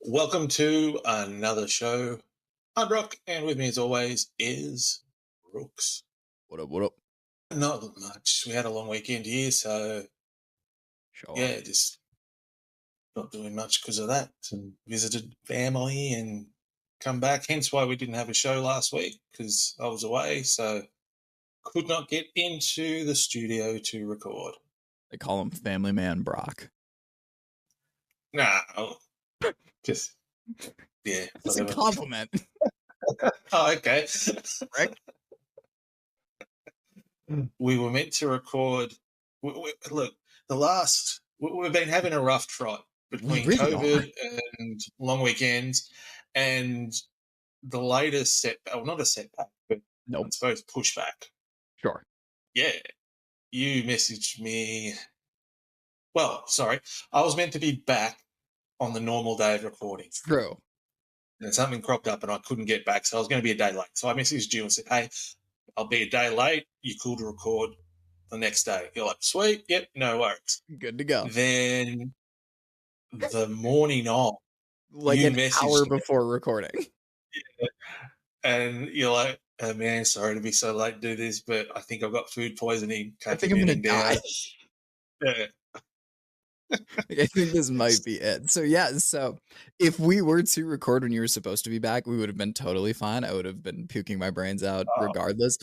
Welcome to another show. I'm Brock, and with me, as always, is Brooks. What up? What up? Not much. We had a long weekend here, so Sure. yeah, just not doing much because of that. And visited family and come back. Hence why we didn't have a show last week because I was away, so could not get into the studio to record. They call him Family Man Brock. No, just yeah, That's a whatever. compliment, Oh, okay. right? We were meant to record. Look, we've been having a rough trot We between really are. COVID and long weekends, and the latest setback, well, not a setback, but I Nope. suppose pushback. Sure. Yeah, you messaged me. Well, sorry, I was meant to be back on the normal day of recording, True. and something cropped up, and I couldn't get back, so I was going to be a day late. So I messaged you and said, "Hey, I'll be a day late. You cool to record the next day?" You're like, "Sweet, yep, no worries." Good to go. Then the morning of, Like you an hour messaged me before recording. and you're like, "Oh, man, sorry to be so late to do this, but I think I've got food poisoning. I Can't think keep I'm gonna anything down." die. Yeah. Like, I think this might be it. So yeah, so if we were to record when you were supposed to be back, we would have been totally fine. I would have been puking my brains out Oh, regardless.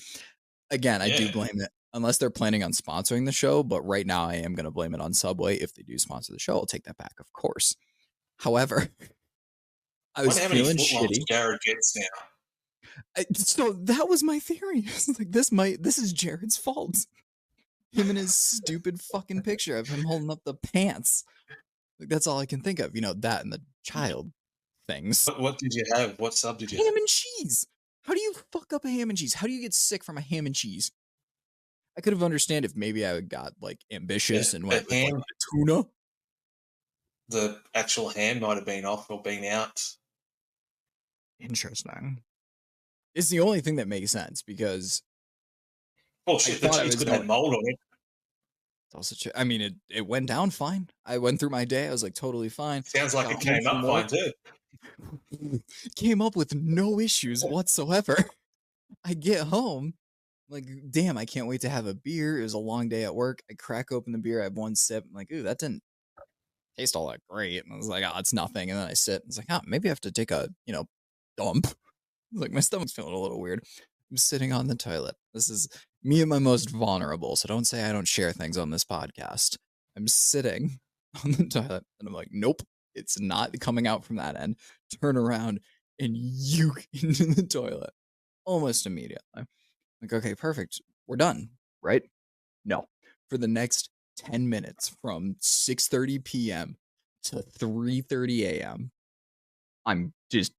Again, I do yeah. blame it unless they're planning on sponsoring the show, but right now I am gonna blame it on Subway. If they do sponsor the show, I'll take that back, of course. However, I was Wonder how many feeling footlongs shitty. Jared gets now. So that was my theory. It's like this is Jared's fault. Him and his stupid fucking picture of him holding up the pants. Like that's all I can think of. That and the child things. What did you have? What sub did you Ham have? and cheese. How do you fuck up a ham and cheese? How do you get sick from a ham and cheese? I could have understand if maybe I got like ambitious and The went with like ham, the tuna. the actual ham might have been off or been out. Interesting. It's the only thing that makes sense because Oh, I shit, the thought I cheese was could have going. had mold on it. It's also true. I mean, it went down fine. I went through my day. I was like totally fine. Sounds like Got it home came from up fine work. too. Came up with no issues whatsoever. I get home, like, damn, I can't wait to have a beer. It was a long day at work. I crack open the beer. I have one sip. I'm like, ooh, that didn't taste all that great. And I was like, oh, it's nothing. And then I sit. It's like, oh, maybe I have to take a, dump. Like, my stomach's feeling a little weird. I'm sitting on the toilet. This is me at my most vulnerable. So don't say I don't share things on this podcast. I'm sitting on the toilet and I'm like, nope, it's not coming out from that end. Turn around and uke into the toilet almost immediately. Like, okay, perfect. We're done, right? No. For the next 10 minutes from 6:30 p.m. to 3:30 a.m., I'm just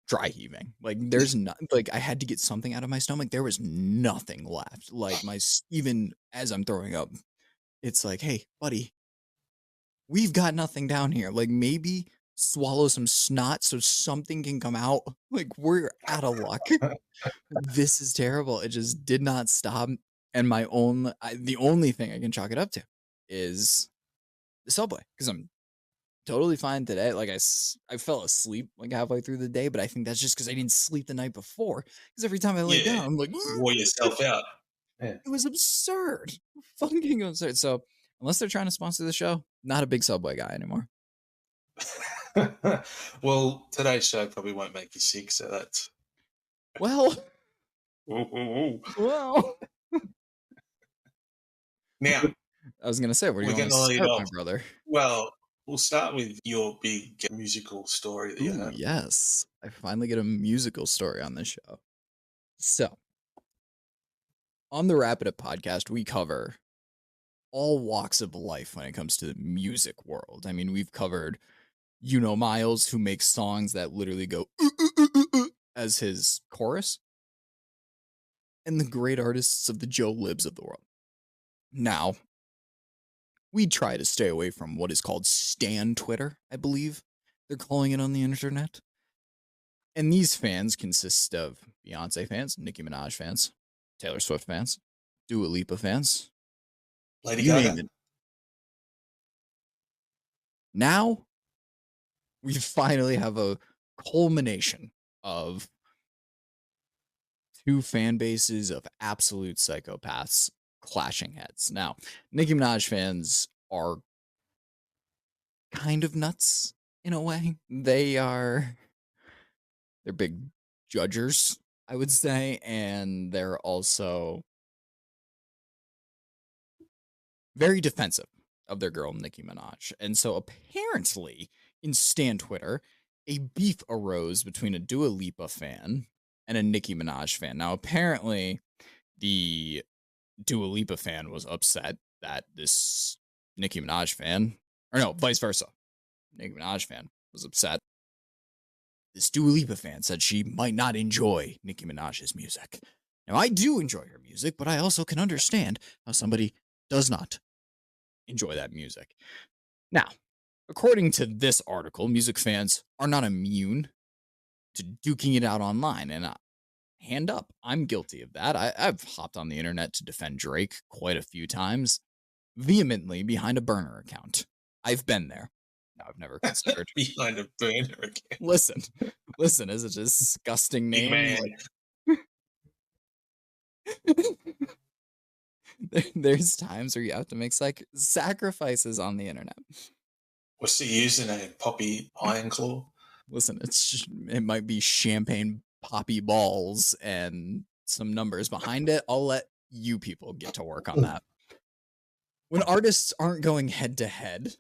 dry heaving. Like there's not like I had to get something out of my stomach. There was nothing left. Like even as I'm throwing up, it's like, "Hey, buddy, we've got nothing down here. Like maybe swallow some snot so something can come out." Like we're out of luck. This is terrible. It just did not stop. And the only thing I can chalk it up to is the subway because I'm totally fine today. Like I fell asleep like halfway through the day, but I think that's just because I didn't sleep the night before. Because every time I lay Yeah, down, I'm like, wore yourself out. Yeah. it was absurd, fucking absurd. So unless they're trying to sponsor the show, not a big Subway guy anymore. Well, today's show probably won't make you sick, so that's. Well, Ooh, ooh, ooh. well. Now, I was gonna say, where do you we're want going to to lead start, my off. brother? Well, we'll start with your big musical story that you Ooh, have. yes. I finally get a musical story on this show. So, on the Wrap It Up podcast, we cover all walks of life when it comes to the music world. I mean, we've covered, Miles, who makes songs that literally go as his chorus, and the great artists of the Joe Libs of the world. Now, we try to stay away from what is called Stan Twitter, I believe they're calling it on the internet. And these fans consist of Beyonce fans, Nicki Minaj fans, Taylor Swift fans, Dua Lipa fans, Lady you name Gaga. it. Now, we finally have a culmination of two fan bases of absolute psychopaths clashing heads. Now, Nicki Minaj fans are kind of nuts in a way. They're big judgers, I would say, and they're also very defensive of their girl Nicki Minaj. And so apparently in Stan Twitter, a beef arose between a Dua Lipa fan and a Nicki Minaj fan. Now apparently the Dua Lipa fan was upset that this Nicki Minaj fan, or no, vice versa. Nicki Minaj fan was upset. This Dua Lipa fan said she might not enjoy Nicki Minaj's music. Now, I do enjoy her music, but I also can understand how somebody does not enjoy that music. Now, according to this article, music fans are not immune to duking it out online. And hand up, I'm guilty of that. I've hopped on the internet to defend Drake quite a few times, vehemently behind a burner account. I've been there. No, I've never considered. Behind a burner account. Listen, is a disgusting Big name. man. There's times where you have to make sacrifices on the internet. What's the username? Poppy Ironclaw? Listen, it might be champagne poppy balls and some numbers behind it. I'll let you people get to work on that. When artists aren't going head to head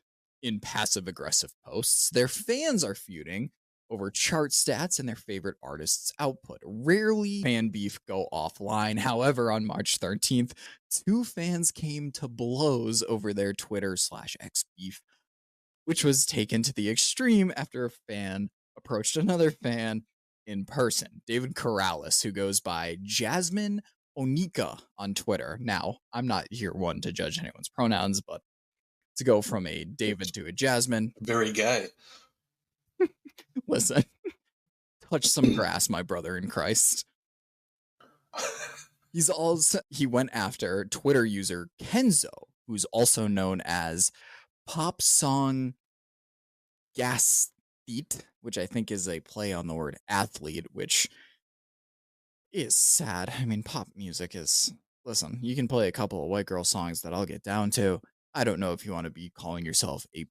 in passive aggressive posts, their fans are feuding over chart stats and their favorite artists' output. Rarely fan beef go offline. However, on March 13th, two fans came to blows over their Twitter/X beef, which was taken to the extreme after a fan approached another fan in person. David Corrales, who goes by Jasmine Onika on Twitter. Now, I'm not here one to judge anyone's pronouns, but to go from a David to a Jasmine. Very gay. Listen, touch some grass, my brother in Christ. He went after Twitter user Kenzo, who's also known as Pop Song Gastheat, which I think is a play on the word athlete, which is sad. I mean, pop music is, listen, you can play a couple of white girl songs that I'll get down to. I don't know if you want to be calling yourself a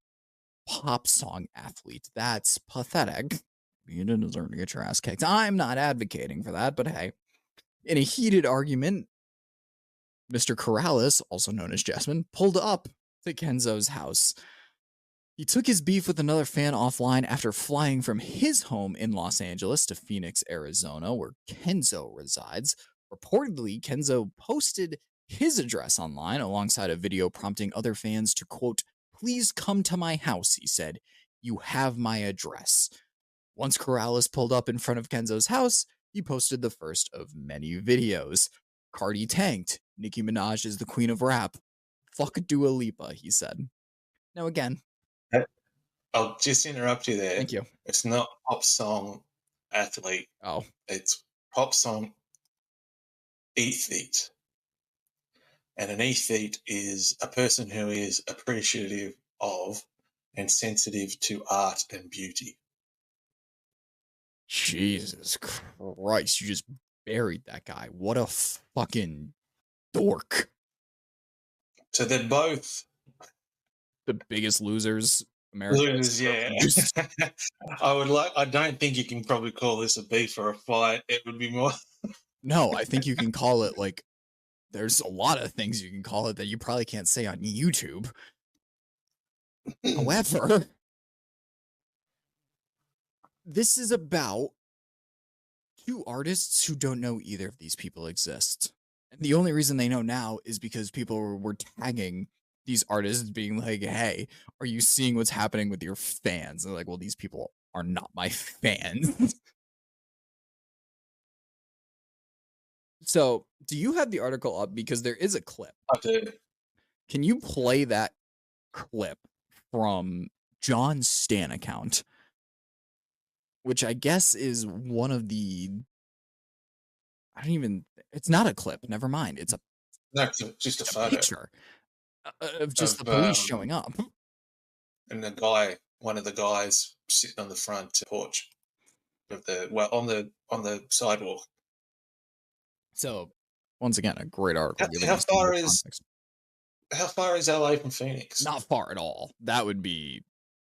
pop song athlete. That's pathetic. You didn't deserve to get your ass kicked. I'm not advocating for that, but hey, in a heated argument, Mr. Corrales, also known as Jasmine, pulled up to Kenzo's house. He took his beef with another fan offline after flying from his home in Los Angeles to Phoenix, Arizona, where Kenzo resides. Reportedly, Kenzo posted his address online alongside a video prompting other fans to, quote, "Please come to my house," he said. "You have my address." Once Corrales pulled up in front of Kenzo's house, he posted the first of many videos. Cardi tanked. Nicki Minaj is the queen of rap. Fuck Dua Lipa, he said. Now again, I'll just interrupt you there. Thank you. It's not pop song athlete. Oh. It's pop song aesthete. And an aesthete is a person who is appreciative of and sensitive to art and beauty. Jesus Christ, you just buried that guy. What a fucking dork. So they're both the biggest losers America losers, yeah. I don't think you can probably call this a beef or a fight. It would be more. No, I think you can call it like, there's a lot of things you can call it that you probably can't say on YouTube. However, this is about two artists who don't know either of these people exist. And the only reason they know now is because people were tagging these artists being like, "Hey, are you seeing what's happening with your fans?" And they're like, "Well, these people are not my fans." So, do you have the article up? Because there is a clip. I do. Can you play that clip from John Stan account, which I guess is one of the, it's not a clip, never mind. It's just a photo. Picture of just the police showing up. And the guy one of the guys sitting on the front porch of on the sidewalk. So, once again, a great article giving How us some more far is context. how far is LA from Phoenix? Not far at all. That would be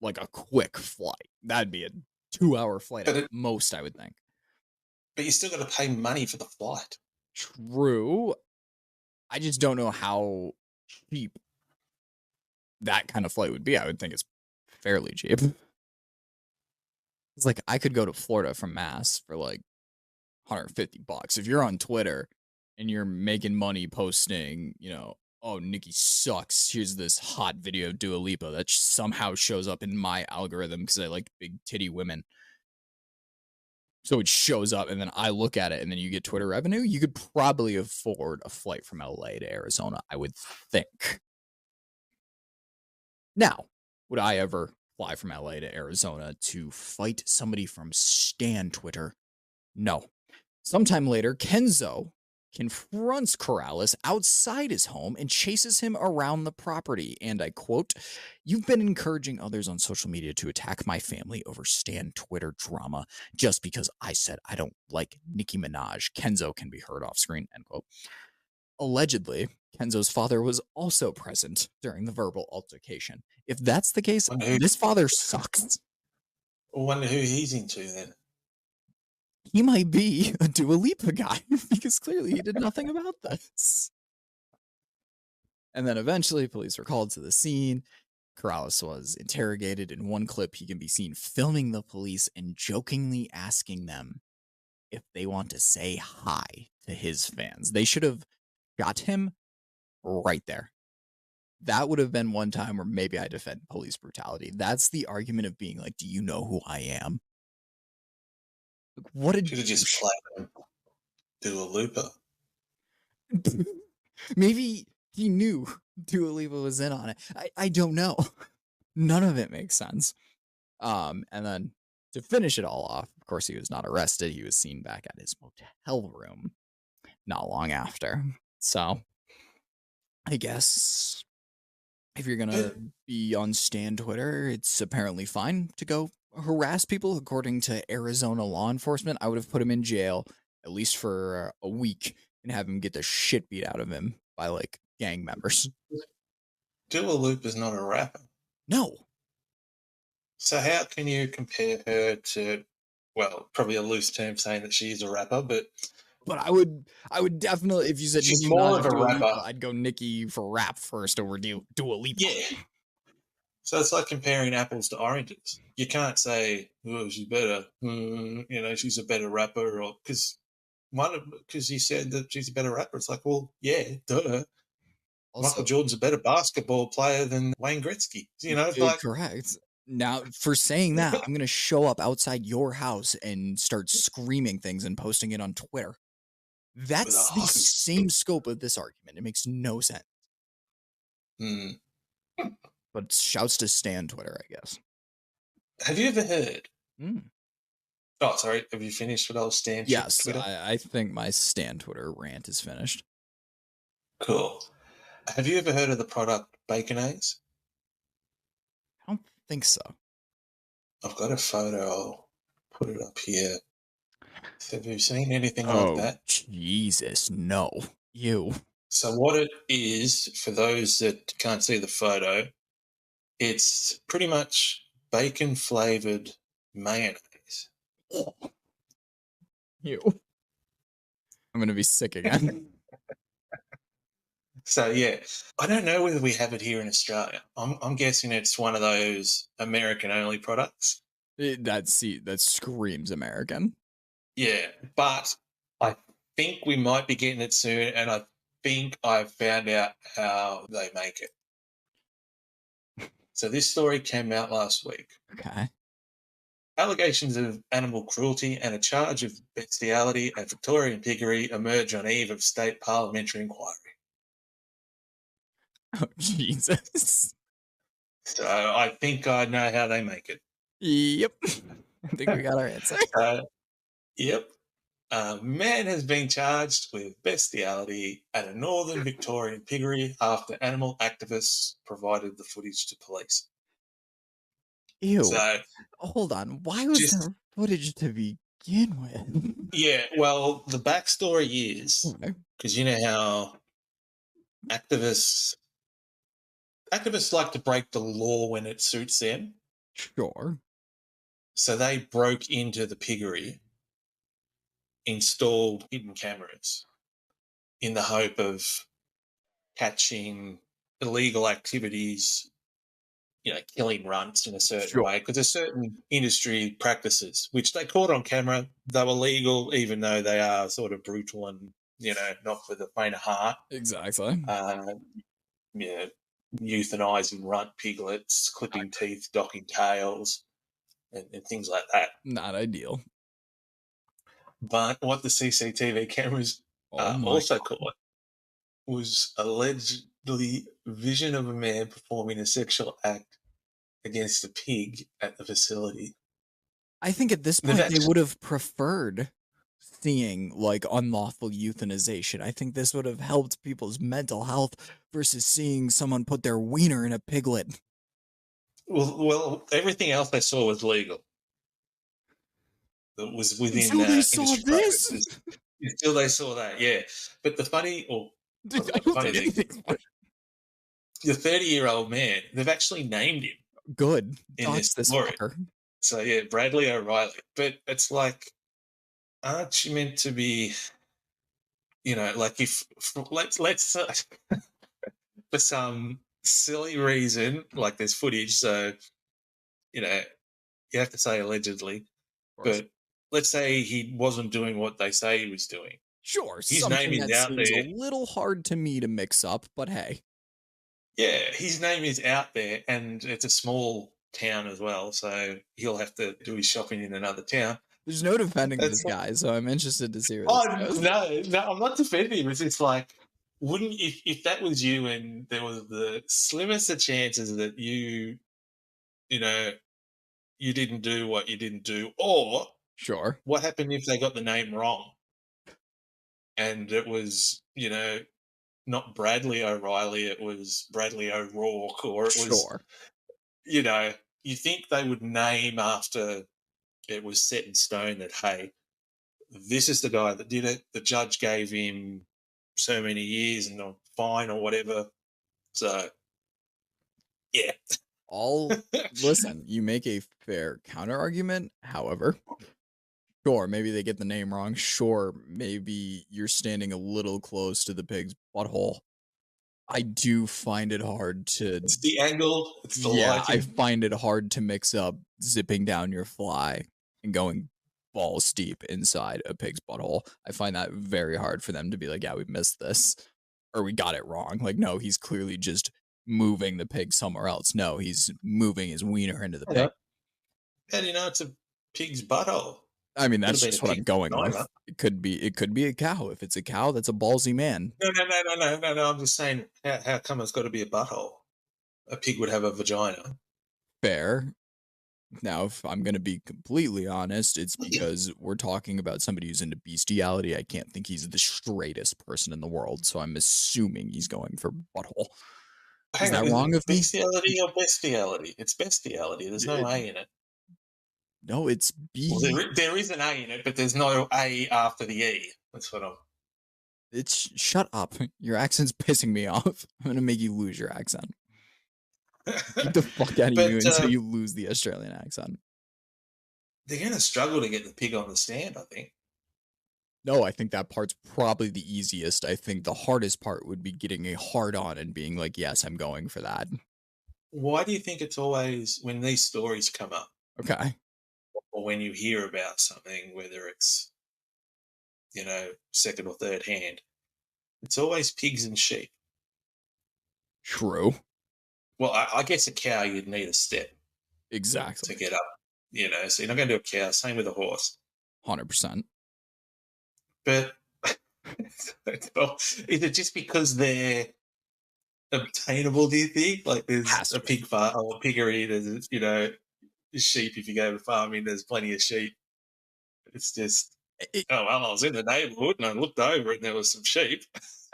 like a quick flight. That'd be a 2-hour flight at But most, I would think. you still got to pay money for the flight. True. I just don't know how cheap that kind of flight would be. I would think it's fairly cheap. It's like I could go to Florida from Mass for like $150. If you're on Twitter and you're making money posting, oh, Nicki sucks. Here's this hot video of Dua Lipa that somehow shows up in my algorithm because I like big titty women. So it shows up and then I look at it and then you get Twitter revenue. You could probably afford a flight from LA to Arizona, I would think. Now, would I ever fly from LA to Arizona to fight somebody from Stan Twitter? No. Sometime later, Kenzo confronts Corrales outside his home and chases him around the property. And I quote, "You've been encouraging others on social media to attack my family over Stan Twitter drama just because I said I don't like Nicki Minaj. Kenzo can be heard off screen," end quote. Allegedly, Kenzo's father was also present during the verbal altercation. If that's the case, Wonder who, this father sucks. wonder who he's into then. He might be a Dua Lipa guy because clearly he did nothing about this. And then eventually police were called to the scene. Corrales was interrogated. In one clip, he can be seen filming the police and jokingly asking them if they want to say hi to his fans. They should have got him right there. That would have been one time where maybe I defend police brutality. That's the argument of being like, do you know who I am? Like, what a Should have just played Dua Lipa. Maybe he knew Dua Lipa was in on it. I don't know. None of it makes sense. And then to finish it all off, of course, he was not arrested. He was seen back at his motel room not long after. So I guess if you're gonna be on Stan Twitter, it's apparently fine to go harass people. According to Arizona law enforcement, I would have put him in jail at least for a week and have him get the shit beat out of him by like gang members. Dua Lipa's not a rapper. No. So how can you compare her to, well, probably a loose term saying that she's a rapper, but I would definitely, if you said she's Nicki more Minaj of or a Dua rapper. Lipa, I'd go Nicki for rap first over Dua Lipa. Yeah. So it's like comparing apples to oranges. You can't say, "Oh, she's better." She's a better rapper, or because you said that she's a better rapper. It's like, well, yeah, duh. Also, Michael Jordan's a better basketball player than Wayne Gretzky. It's like, correct. Now, for saying that, I'm going to show up outside your house and start screaming things and posting it on Twitter. That's the same scope of this argument. It makes no sense. But shouts to Stan Twitter, I guess. Have you ever heard? Oh, sorry. Have you finished with old Stan Yes, Twitter? I think my Stan Twitter rant is finished. Cool. Have you ever heard of the product Baconnaise? I don't think so. I've got a photo. I'll put it up here. Have you seen anything like that? Jesus, no. You. So what it is, for those that can't see the photo, it's pretty much bacon-flavored mayonnaise. You. I'm going to be sick again. So, yeah, I don't know whether we have it here in Australia. I'm guessing it's one of those American-only products. That screams American. Yeah, but I think we might be getting it soon, and I think I've found out how they make it. So this story came out last week. Okay. Allegations of animal cruelty and a charge of bestiality at Victorian piggery emerge on eve of state parliamentary inquiry. Oh, Jesus. So I think I know how they make it. Yep. I think we got our answer. Yep. A man has been charged with bestiality at a northern Victorian piggery after animal activists provided the footage to police. Ew. So Hold on. Why was just there footage to begin with? yeah, well, the backstory is Okay. because you know how activists activists like to break the law when it suits them. Sure. So they broke into the piggery, installed hidden cameras in the hope of catching illegal activities, killing runts in a certain Sure. way, because there's certain industry practices which they caught on camera. They were legal, even though they are sort of brutal and, not for the faint of heart. Exactly. Uh, yeah, euthanizing runt piglets, clipping teeth, docking tails, and things like that. Not ideal. But what the CCTV cameras Oh my also caught was allegedly vision of a man performing a sexual act against a pig at the facility. I think at this They've point they actually, would have preferred seeing like unlawful euthanization. I think this would have helped people's mental health versus seeing someone put their wiener in a piglet. everything else they saw was legal. That was within Until they saw industry this. practices. Until they saw that, yeah. But the funny, or Dude, I not the don't funny think thing, anything's but the 30-year-old man, they've actually named him good. in this Dox this story. fucker. So yeah, Bradley O'Reilly. But it's like, aren't you meant to be, like if let's for some silly reason, like there's footage, so you know you have to say allegedly, Of course. but let's say he wasn't doing what they say he was doing. Sure, His name something is that out seems a there. little hard to me to mix up, but hey, Yeah, his name is out there, and it's a small town as well, so he'll have to do his shopping in another town. there's no defending That's this guy, so I'm interested to see where this oh goes. no, no, I'm not defending him. It's just like, wouldn't if that was you and there was the slimmest of chances that you know you didn't do what you didn't do, or Sure. what happened if they got the name wrong and it was not Bradley O'Reilly, it was Bradley O'Rourke, or it was Sure. you know you think they would name after it was set in stone that, hey, this is the guy that did it. The judge gave him so many years and a fine or whatever. So yeah. All listen, you make a fair counter argument. However, sure, maybe they get the name wrong. Sure, maybe you're standing a little close to the pig's butthole. I do find it hard to It's the angle, it's the yeah, I lighting. find it hard to mix up zipping down your fly and going balls deep inside a pig's butthole. I find that very hard for them to be like, "Yeah, we missed this," or "We got it wrong." Like, no, he's clearly just moving the pig somewhere else. No, he's moving his wiener into the You pig. know, how do you know it's a pig's butthole? I mean, Could have that's been a just what I'm pig's going vagina. with. It could be a cow. If it's a cow, that's a ballsy man. No, no, no, no, no, no, no. I'm just saying, how come it's got to be a butthole? A pig would have a vagina. Fair. Now, if I'm gonna be completely honest, it's because we're talking about somebody who's into bestiality. I can't think he's the straightest person in the world, so I'm assuming he's going for butthole. Is Hang on, that is it wrong of me? bestiality or bestiality? It's bestiality. There's no D A in it. no, it's Well, B. there is an A in it, but there's no A after the E. That's what I'm. It's shut up. Your accent's pissing me off. I'm gonna make you lose your accent. Beat the fuck out of you but until you lose the Australian accent. they're going to struggle to get the pig on the stand, I think. No, I think that part's probably the easiest. I think the hardest part would be getting a hard on and being like, "Yes, I'm going for that." Why do you think it's always when these stories come up Okay. or when you hear about something, whether it's, second or third hand, it's always pigs and sheep? True. Well, I guess a cow, you'd need a step to Exactly. get up, so you're not going to do a cow. Same with a horse. 100%. But is it just because they're obtainable, do you think? Like there's Has a to be. pig farm or a piggery, there's, sheep. If you go to farming, there's plenty of sheep. It's just, It oh, well, I was in the neighborhood and I looked over and there was some sheep.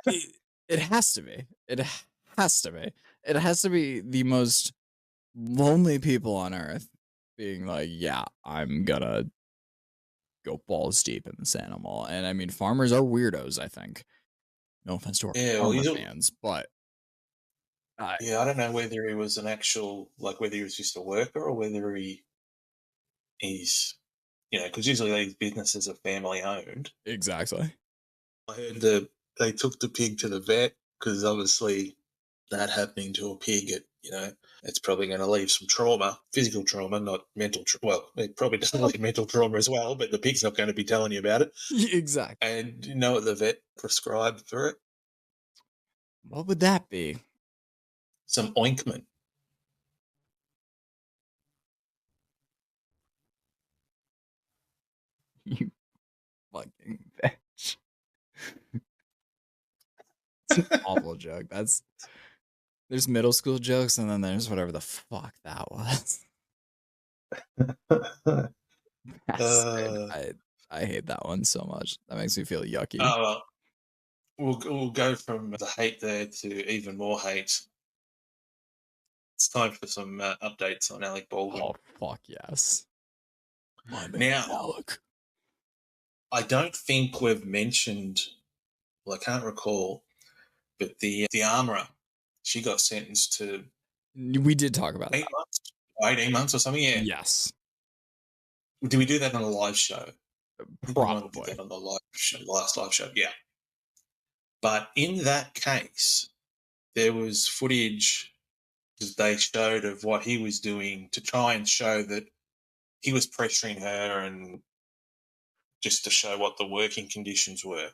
it it has to be. It has to be. It has to be the most lonely people on earth being like, yeah, I'm gonna go balls deep in this animal. And I mean, farmers are weirdos, I think. No offense to our Yeah, well, farmer fans, but I yeah, I don't know whether he was an actual, like, whether he was just a worker or whether he's, because usually these businesses are family owned. exactly. I heard they took the pig to the vet because obviously that happening to a pig, it's probably going to leave some trauma, physical trauma, not mental. Well, it probably doesn't leave mental trauma as well, but the pig's not going to be telling you about it. Exactly. And you know what the vet prescribed for it? What would that be? Some ointment. You fucking bitch. It's an awful joke. There's middle school jokes, and then there's whatever the fuck that was. uh, I hate that one so much. That makes me feel yucky. oh well, we'll go from the hate there to even more hate. It's time for some updates on Alec Baldwin. Oh fuck yes. My man Now, Alec. I don't think we've mentioned. Well, I can't recall, but the armourer, she got sentenced to We did talk about 8 that. months, 18 months or something. Yeah. Yes. Did we do that on a live show? I think we might have did Probably. that on the live show, the last live show. Yeah. But in that case, there was footage that they showed of what he was doing to try and show that he was pressuring her and just to show what the working conditions were.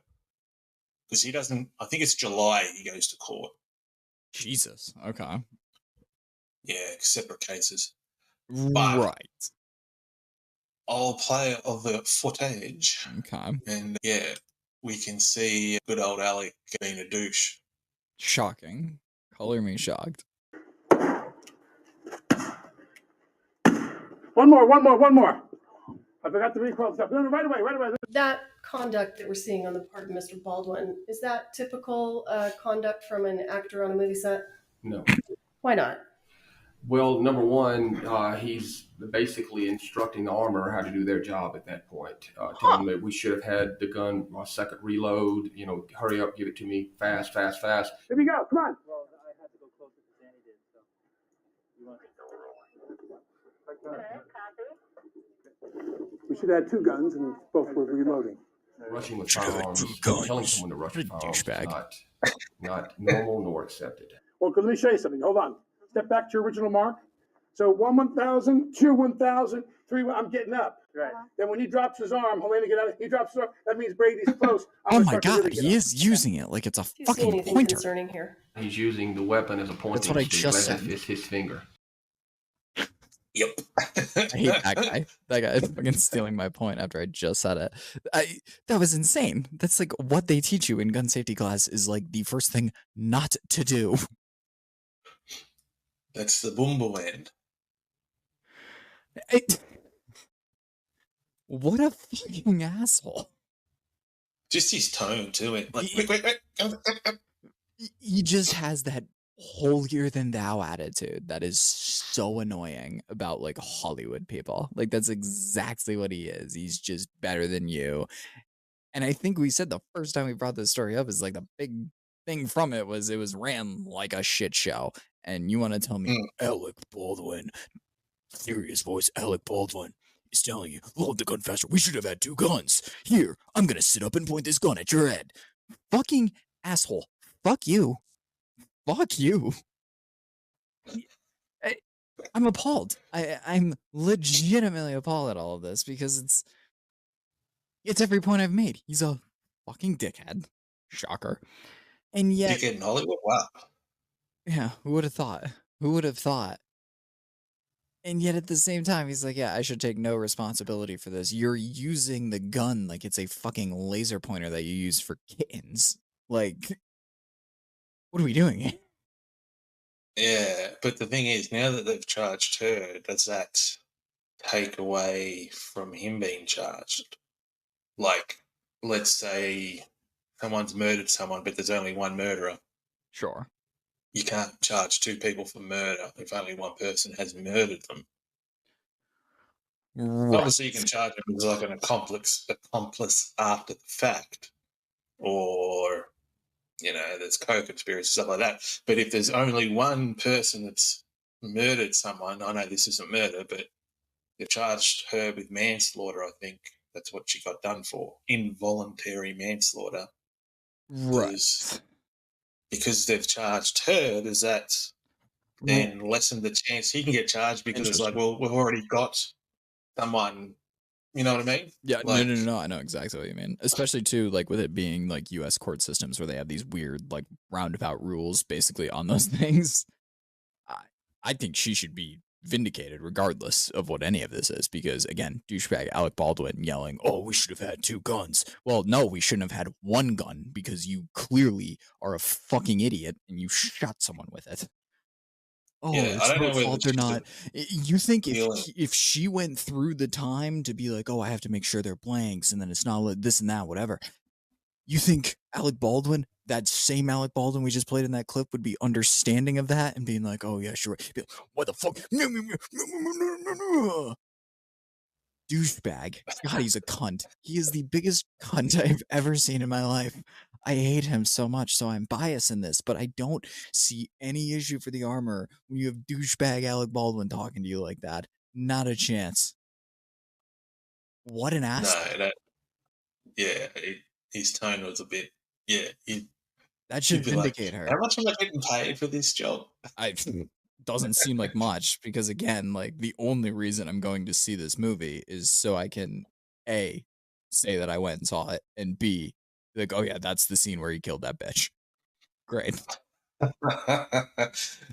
Because he doesn't, I think it's July he goes to court. Jesus. Okay. Yeah, separate cases. But Right. I'll play of the footage, Okay. and yeah, we can see good old Alec being a douche. Shocking. Color me shocked. One more. I forgot to recall stuff. No, right away. That conduct that we're seeing on the part of Mr. Baldwin, is that typical conduct from an actor on a movie set? No. Why not? Well, number one, he's basically instructing the armor how to do their job at that point. Telling them that we should have had the gun a second reload. Hurry up, give it to me fast. Here we go. Come on. Well, I had to go closer to Danny did, so you want We should have had two guns and both were reloading. Rushing with firearms, telling someone to rush with firearms is not normal nor accepted. Well, let me show you something. Hold on. Step back to your original mark. So 1,000, 2 1,000, 3 I'm getting up. Right. Then when he drops his arm, Helena get out. He drops his arm. That means Brady's close. Oh my god, he is using it like it's a Do you see fucking anything pointer. concerning here? He's using the weapon as a pointing That's what I stick. just That's said. his finger. Yep. I hate that guy. That guy is fucking stealing my point after I just said it. That was insane. That's like what they teach you in gun safety class is like the first thing not to do. That's the boombo end. What a fucking asshole. Just his tone to it. Like, wait. He just has that holier than thou attitude that is so annoying about like Hollywood people. Like that's exactly what he is. He's just better than you. And I think we said the first time we brought this story up is like the big thing from it was ran like a shit show. And you want to tell me Alec Baldwin, serious voice Alec Baldwin is telling you, load the gun faster. We should have had two guns. Here, I'm gonna sit up and point this gun at your head. Fucking asshole. Fuck you. Fuck you. I'm appalled. I'm legitimately appalled at all of this because it's every point I've made. He's a fucking dickhead. Shocker. And yet, Dickhead in Hollywood? Wow. yeah, who would have thought? Who would have thought? And yet at the same time, he's like, yeah, I should take no responsibility for this. You're using the gun like it's a fucking laser pointer that you use for kittens. Like, what are we doing here? Yeah, but the thing is, now that they've charged her, does that take away from him being charged? Like, let's say someone's murdered someone, but there's only one murderer. Sure. You can't charge two people for murder if only one person has murdered them. Right. Obviously, you can charge him as like an accomplice after the fact, or there's co-conspiracy, stuff like that. But if there's only one person that's murdered someone, I know this isn't murder, but they charged her with manslaughter. I think that's what she got done for, involuntary manslaughter. Right. Because they've charged her, does that then lessen the chance he can get charged? Because it's like, well, we've already got someone. You know what I mean? Yeah, like, no. I know exactly what you mean. Especially too, like with it being like U.S. court systems where they have these weird like roundabout rules basically on those things. I think she should be vindicated regardless of what any of this is, because again, douchebag Alec Baldwin yelling, "Oh, we should have had 2 guns." Well, no, we shouldn't have had 1 gun because you clearly are a fucking idiot and you shot someone with it. Oh, Yeah, it's I don't know her whether fault or she's not. You think feeling- if she went through the time to be like, oh, I have to make sure they're blanks and then it's not this and that, whatever. You think Alec Baldwin, that same Alec Baldwin we just played in that clip, would be understanding of that and being like, oh yeah, sure. Be like, what the fuck? Douchebag. God, he's a cunt. He is the biggest cunt I've ever seen in my life. I hate him so much, so I'm biased in this, but I don't see any issue for the armor when you have douchebag Alec Baldwin talking to you like that. Not a chance. What an ass. No, his tone was a bit, That should be like, vindicate her. how much am I getting paid for this job? Doesn't seem like much, because again, like the only reason I'm going to see this movie is so I can A, say that I went and saw it, and B, like, oh yeah, that's the scene where he killed that bitch. Great.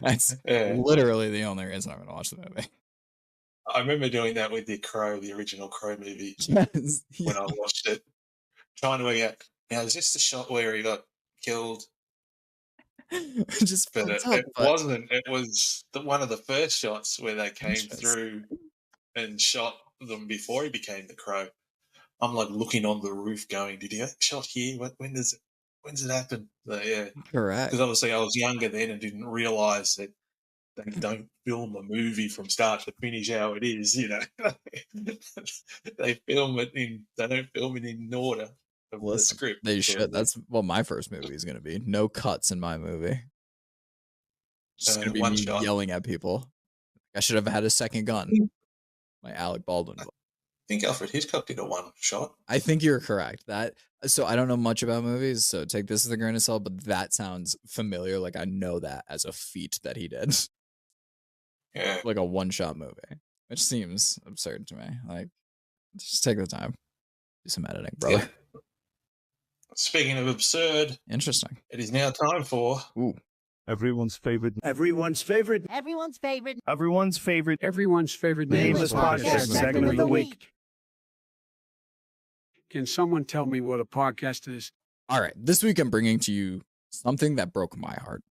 That's literally the only reason I'm going to watch the movie. I remember doing that with the original Crow movie, Yes. when I watched it, trying to work out, now, is this the shot where he got killed? Just But it wasn't. It was one of the first shots where they came through and shot them before he became the Crow. I'm like looking on the roof going, did he get shot here? When's it happen? Yeah. Correct. Because obviously I was younger then and didn't realise that they don't film a movie from start to finish how it is, They film it they don't film it in order of the script. They should. That's what my first movie is going to be. No cuts in my movie. Just going to be me yelling at people. I should have had a second gun. My Alec Baldwin. I think Alfred Hitchcock did a 1 shot. I think you're correct. So I don't know much about movies, so take this as a grain of salt, but that sounds familiar. Like I know that as a feat that he did. Yeah. Like a 1-shot movie, which seems absurd to me. Like, just take the time. Do some editing, brother. Yeah. Speaking of absurd. Interesting. It is now time for... Ooh. Everyone's favorite. Everyone's favorite. Everyone's favorite. Everyone's favorite. Everyone's favorite Nameless podcast segment of the week. Can someone tell me what a podcast is? All right. This week I'm bringing to you something that broke my heart.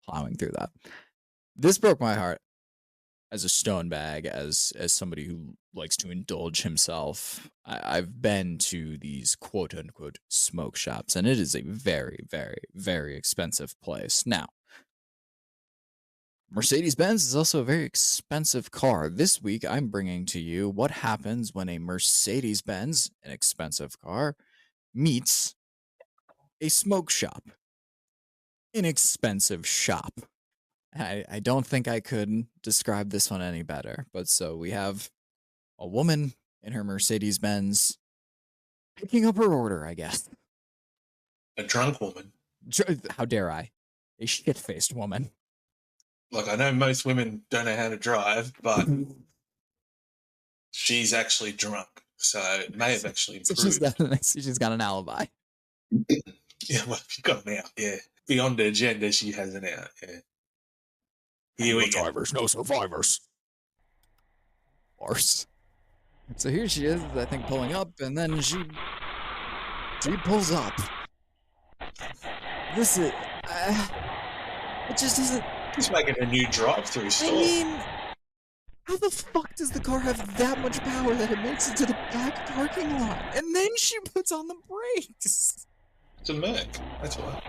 Plowing through that. This broke my heart as a stone bag, as somebody who likes to indulge himself. I've been to these quote unquote smoke shops, and it is a very, very, very expensive place. Now, Mercedes-Benz is also a very expensive car. This week, I'm bringing to you what happens when a Mercedes-Benz, an expensive car, meets a smoke shop. An expensive shop. I don't think I could describe this one any better. But so we have a woman in her Mercedes-Benz picking up her order, I guess. A drunk woman. How dare I? A shit-faced woman. Look, I know most women don't know how to drive, but she's actually drunk. So it may have actually improved. She's got an alibi. Yeah, well, she's got an out, yeah. Beyond her gender, she has an out, yeah. Here we go. Drivers, no survivors. Farce. So here she is, I think, pulling up, and then she pulls up. This is... it just isn't... She's making a new drive-through store. I mean, how the fuck does the car have that much power that it makes it to the back parking lot? And then she puts on the brakes. It's a Merc, that's why.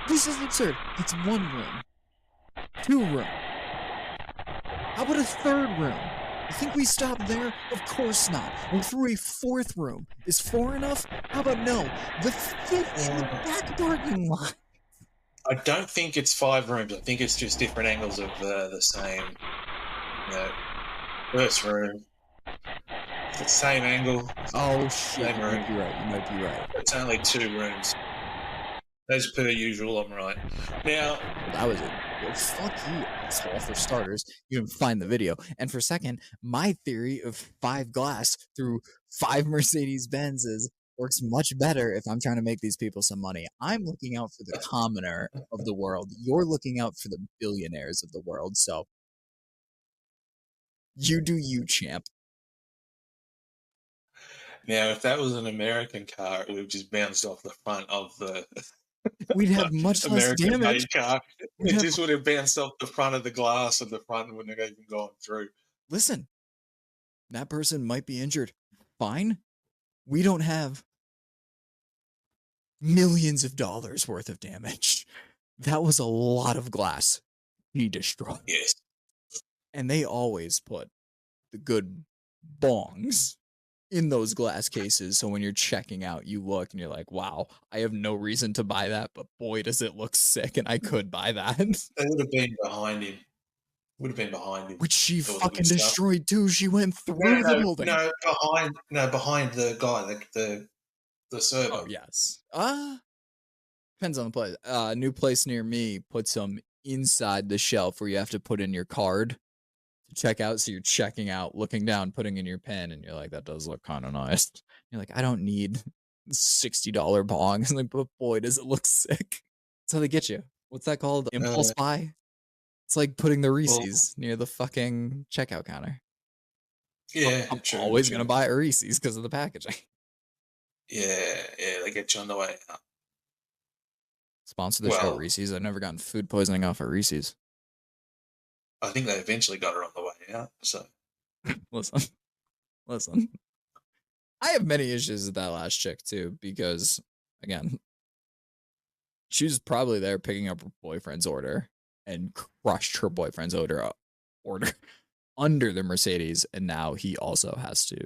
This is absurd. It's 1 room. 2 room. How about a 3rd room? You think we stop there? Of course not. We're through a fourth room. Is 4 enough? How about no? The fifth in the back parking lot. I don't think it's 5 rooms. I think it's just different angles of the same, first room. It's the same angle. Oh shit! Same You room. might be right. You might be right. It's only 2 rooms. As per usual, I'm right. Now, That was it. Yo, fuck you, asshole, for starters. You didn't find the video. And for second, my theory of 5 glass through 5 Mercedes Benzes works much better if I'm trying to make these people some money. I'm looking out for the commoner of the world. You're looking out for the billionaires of the world. So you do you, champ. now, if that was an American car, it would have just bounced off the front of the We'd have much less damage. American-made car. We'd It have- just would have bounced off the front of the glass of the front and wouldn't have even gone through. Listen, that person might be injured. Fine. We don't have millions of dollars worth of damage. That was a lot of glass he destroyed. Yes. And they always put the good bongs in those glass cases. So when you're checking out, you look and you're like, wow, I have no reason to buy that, but boy, does it look sick. And I could buy that. They would have been behind him. Would have been behind him. Which she All the fucking good stuff. destroyed too. She went through the building. Behind the guy, the server. Oh, yes. Depends on the place. New place near me puts them inside the shelf where you have to put in your card to check out. So you're checking out, looking down, putting in your pen, and you're like, that does look kind of nice. You're like, I don't need $60 bongs. I'm like, but boy, does it look sick. That's how they get you. What's that called? Impulse buy? It's like putting the Reese's near the fucking checkout counter. Yeah, I'm true, always true. going to buy a Reese's because of the packaging. Yeah, they get you on the way out. Sponsor the show, Well- Reese's. I've never gotten food poisoning off of Reese's. I think they eventually got her on the way out. So Listen. I have many issues with that last chick too, because again, she was probably there picking up her boyfriend's order and crushed her boyfriend's order under the Mercedes, and now he also has to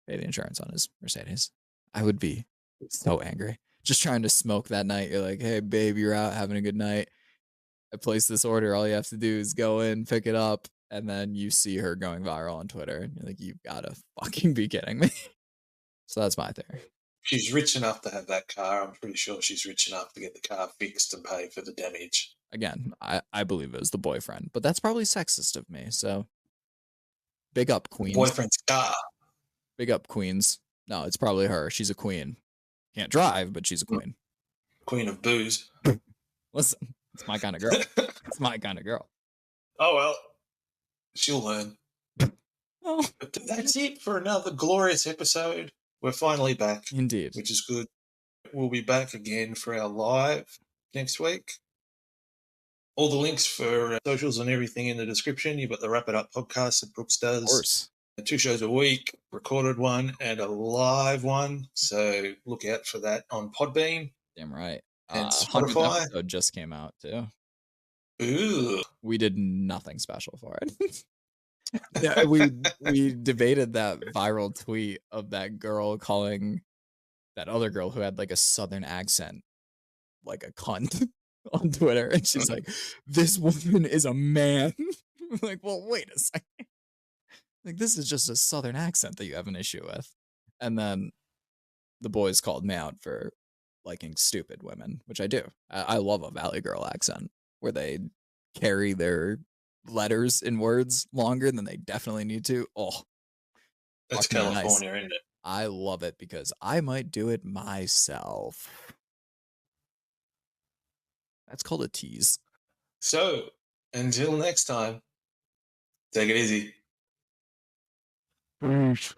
pay the insurance on his Mercedes. I would be so angry. Just trying to smoke that night. You're like, hey babe, you're out having a good night. I placed this order. All you have to do is go in, pick it up, and then you see her going viral on Twitter, and you're like, you've gotta fucking be kidding me. So that's my theory. she's rich enough to have that car. I'm pretty sure she's rich enough to get the car fixed and pay for the damage. Again, I believe it was the boyfriend, but that's probably sexist of me. So big up, queens. Boyfriend's car. Big up, queens. No, it's probably her. She's a queen. Can't drive, but she's a queen. Queen of booze. Listen, it's my kind of girl. It's my kind of girl. Oh, well. She'll learn. Oh, But that's it for another glorious episode. We're finally back, indeed. which is good. We'll be back again for our live next week. All the links for socials and everything in the description. You've got the Wrap It Up podcast that Brooks does. Of course. 2 shows a week, recorded one and a live one. So look out for that on Podbean Damn right. and 100th Spotify. episode just came out too. Ooh. We did nothing special for it. Yeah, we debated that viral tweet of that girl calling that other girl who had like a southern accent like a cunt on Twitter, and she's like, "This woman is a man." I'm like, well, wait a second. Like, this is just a southern accent that you have an issue with. And then the boys called me out for liking stupid women, which I do. I love a Valley Girl accent where they carry their letters in words longer than they definitely need to. Oh, That's fucking nice. California, isn't it? I love it because I might do it myself. That's called a tease. So, until next time, take it easy. Peace.